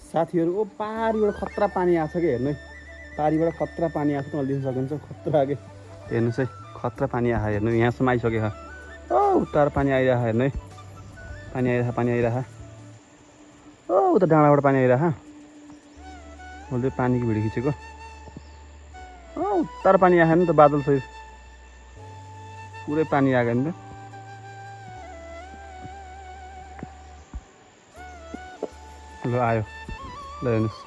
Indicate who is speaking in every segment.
Speaker 1: साथीहरू ओ पारीबाट खतरा पानी आएको छ कि हेर्नु है पारीबाट खतरा पानी आएको छ तपाईँले देख्न सक्नुहुन्छ खतरा के हेर्नुहोस् है खतरा पानी आयो हेर्नु यहाँसम्म आइसक्यो ओ उतार पानी आइरहेको हेर्नु है पानी आइरहेको ओ उता डाँडाबाट पानी आइरहेको मैले पानीको भिडियो खिचेको ओ उतार पानी आयो नि त बादल सहित पुरै पानी आएको नि त ल आयो ल हेर्नुहोस्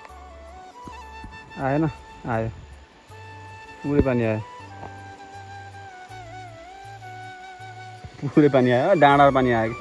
Speaker 1: आएन आयो पुरै पानी आयो डाँडाबाट पानी आयो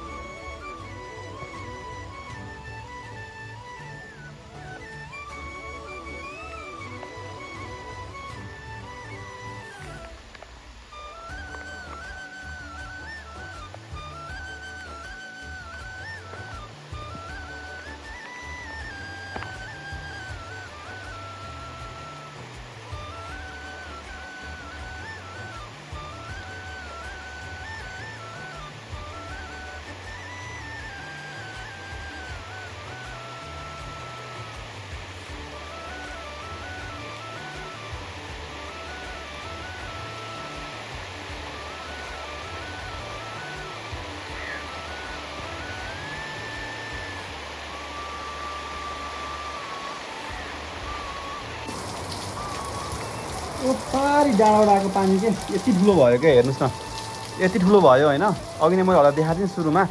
Speaker 1: ओ पारी डाँडाबाट आएको पानी के यति ठुलो भयो क्या हेर्नुहोस् न यति ठुलो भयो होइन अघि नै मैले होला देखाएको थिएँ सुरुमा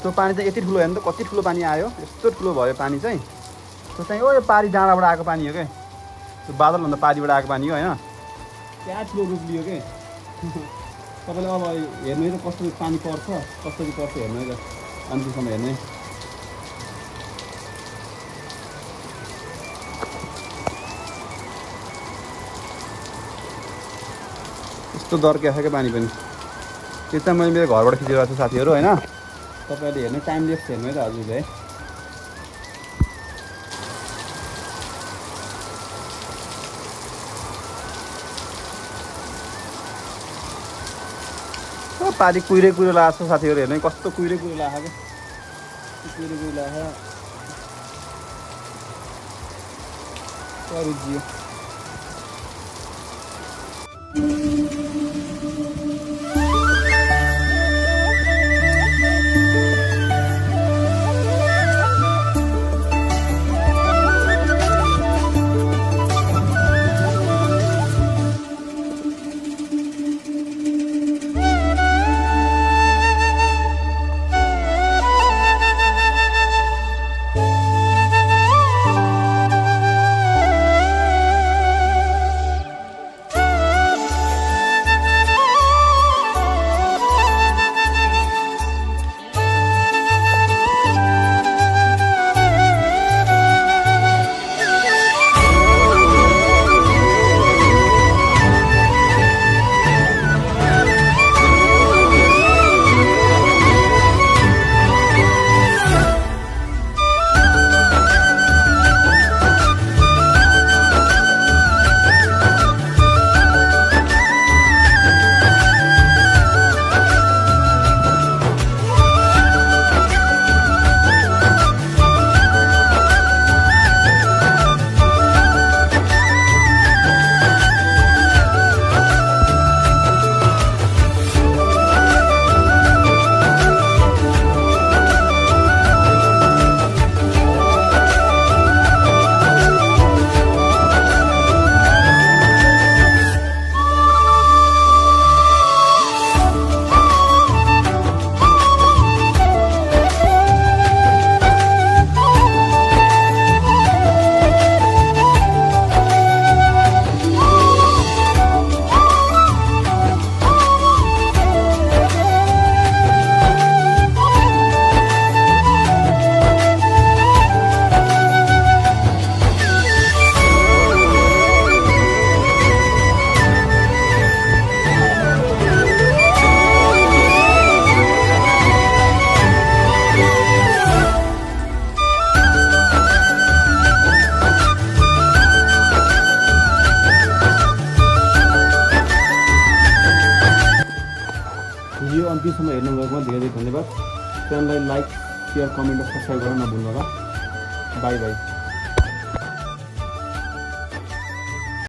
Speaker 1: त्यो पानी चाहिँ यति ठुलो हेर्नु त कति ठुलो पानी आयो यस्तो ठुलो भयो पानी चाहिँ त्यो चाहिँ ओ यो पारी डाँडाबाट आएको पानी हो क्या त्यो बादलभन्दा पारीबाट आएको पानी हो होइन क्या ठुलो रूप लियो के तपाईँले अब हेर्नु है त कसरी पानी पर्छ कसरी पर्छ हेर्नु है त अन्तिमसम्म हेर्नु है यस्तो दर्किएको छ क्या पानी पनि त्यो चाहिँ मैले मेरो घरबाट खिचिरहेको छु साथीहरू होइन तपाईँले हेर्नु टाइम लेप्स हेर्नु है त हजुरले है पारी कुहिरै लागेको छ साथीहरू हेर्नु कस्तो कुहिरै लागेको क्या कुहिरै लागेको जियो अन्तिमसम्म हेर्नुभएकोमा धेरै धेरै धन्यवाद। च्यानललाई लाइक, सेयर, कमेन्ट र सब्सक्राइब गर्न नभुल्नुहोला। By by.